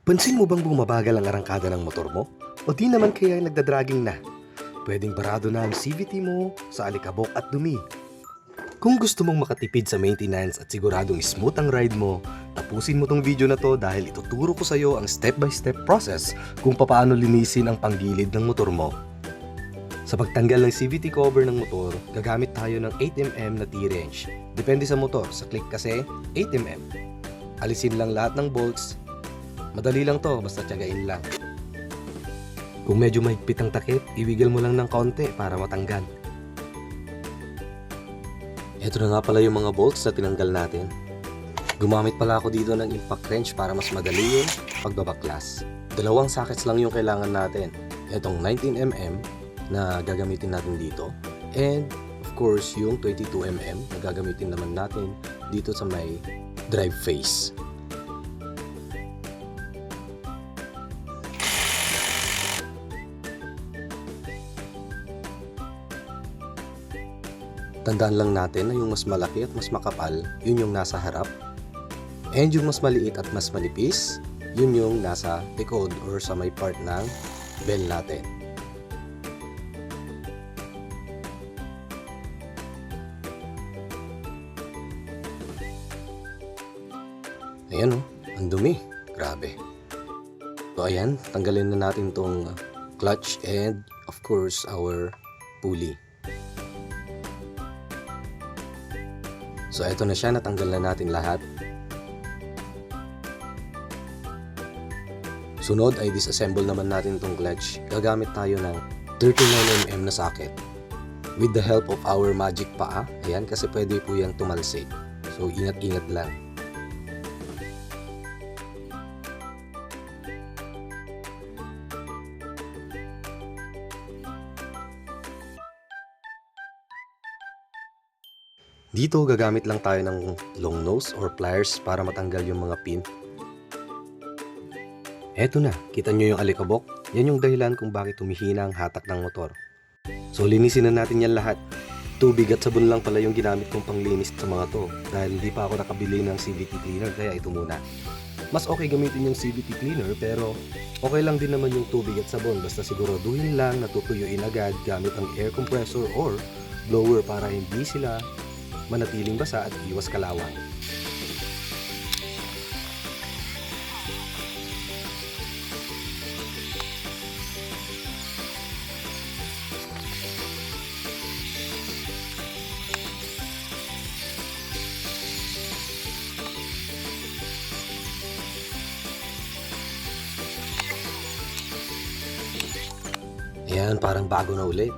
Pansin mo bang bumabagal ang arangkada ng motor mo? O di naman kaya nagdadragging na? Pwedeng barado na ang CVT mo sa alikabok at dumi. Kung gusto mong makatipid sa maintenance at siguradong smooth ang ride mo, tapusin mo tong video na to dahil ituturo ko sa iyo ang step-by-step process kung paano linisin ang panggilid ng motor mo. Sa pagtanggal ng CVT cover ng motor, gagamit tayo ng 8mm na T-wrench. Depende sa motor, sa click kasi 8mm. Alisin lang lahat ng bolts. Madali lang to, basta tiyagain lang. Kung medyo mahigpit ang takip, iwigil mo lang ng konti para matanggal. Ito na nga pala yung mga bolts na tinanggal natin. Gumamit pala ako dito ng impact wrench para mas madali yung pagbabaklas. 2 sockets lang yung kailangan natin. Itong 19mm na gagamitin natin dito. And of course yung 22mm na gagamitin naman natin dito sa may drive face. Tandaan lang natin na yung mas malaki at mas makapal, yun yung nasa harap. And yung mas maliit at mas manipis, yun yung nasa likod or sa may part ng bell natin. Ayan o, ang dumi. Grabe. So ayan, tanggalin na natin tong clutch and of course our pulley. So ito na siya, natanggal na natin lahat. Sunod ay disassemble naman natin itong clutch. Gagamit tayo ng 39mm na socket. With the help of our magic paa. Ayan, kasi pwede po yan tumalsik. So ingat-ingat lang. Dito gagamit lang tayo ng long nose or pliers para matanggal yung mga pin. Eto na, kita nyo yung alikabok? Yan yung dahilan kung bakit humihina ang hatak ng motor. So linisin na natin yan lahat. Tubig at sabon lang pala yung ginamit kong panglinis sa mga to dahil hindi pa ako nakabili ng CVT cleaner kaya ito muna. Mas okay gamitin yung CVT cleaner pero okay lang din naman yung tubig at sabon basta siguraduhin lang na tutuyuin agad gamit ang air compressor or blower para hindi sila manatiling basa at iwas kalawang. Ayan, parang bago na ulit.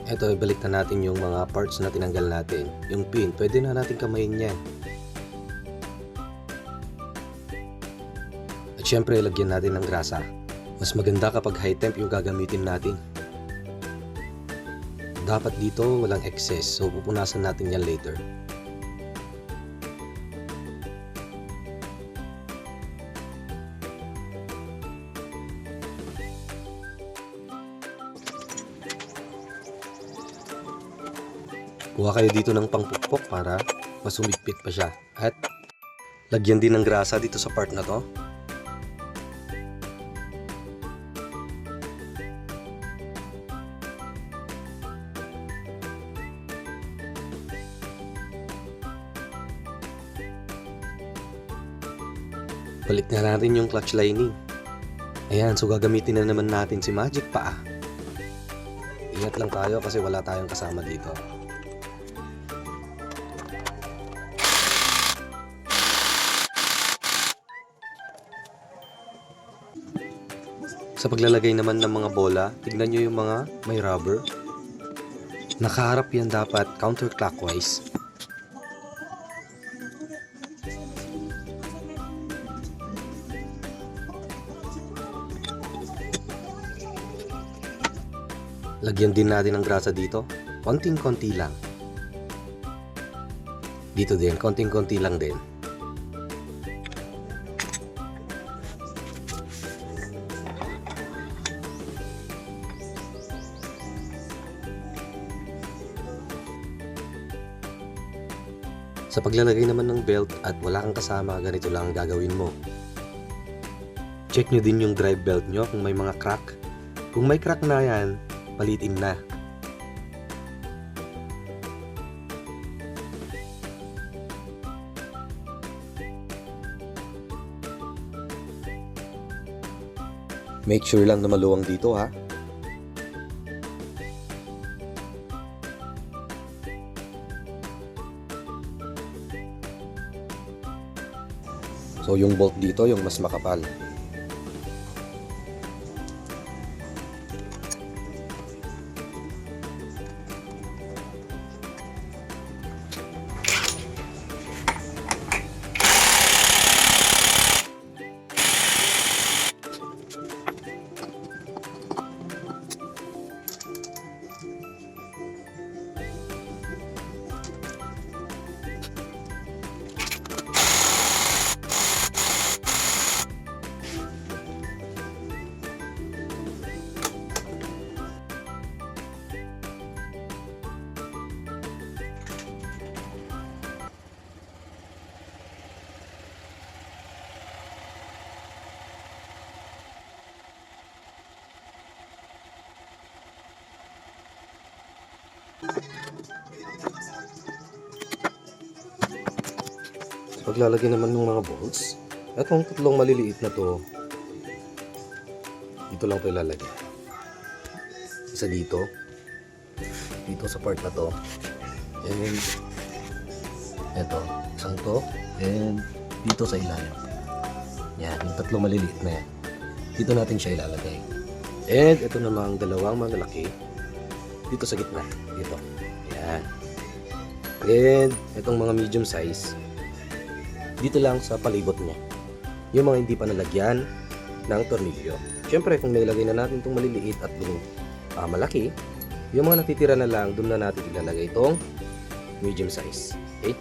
Ito, ibalik na natin yung mga parts na tinanggal natin. Yung pin, pwede na natin kamayin yan. At syempre, lagyan natin ng grasa. Mas maganda kapag high temp yung gagamitin natin. Dapat dito walang excess, so pupunasan natin yan later. Kuha kayo dito ng pangpukpok para mas humigpit pa siya. At lagyan din ng grasa dito sa part na to. Balik na natin yung clutch lining. Ayan, so gagamitin na naman natin si magic paa. Ingat lang tayo kasi wala tayong kasama dito. Sa paglalagay naman ng mga bola, tignan nyo yung mga may rubber. Nakaharap yan dapat counterclockwise. Lagyan din natin ng grasa dito. Konting-konti lang. Dito din, konting-konti lang din. Sa paglalagay naman ng belt at wala kang kasama, ganito lang ang gagawin mo. Check nyo din yung drive belt nyo kung may mga crack. Kung may crack na yan, palitin na. Make sure lang na maluwang dito ha. So yung bolt dito yung mas makapal. Paglalagay naman ng mga bolts, etong tatlong maliliit na to, dito lang to ilalagay. Isa dito sa part na to, and eto, isang to, and dito sa ilalim. Yan, yung tatlong maliliit na yan. Dito natin siya ilalagay. And ito namang dalawang malalaki dito sa gitna, dito. Yan. And itong mga medium size dito lang sa palibot niya. Yung mga hindi pa nalagyan ng tornilyo. Siyempre, kung nailagay na natin itong maliliit at malaki, yung mga natitira na lang, doon na natin ilalagay itong medium size. Okay?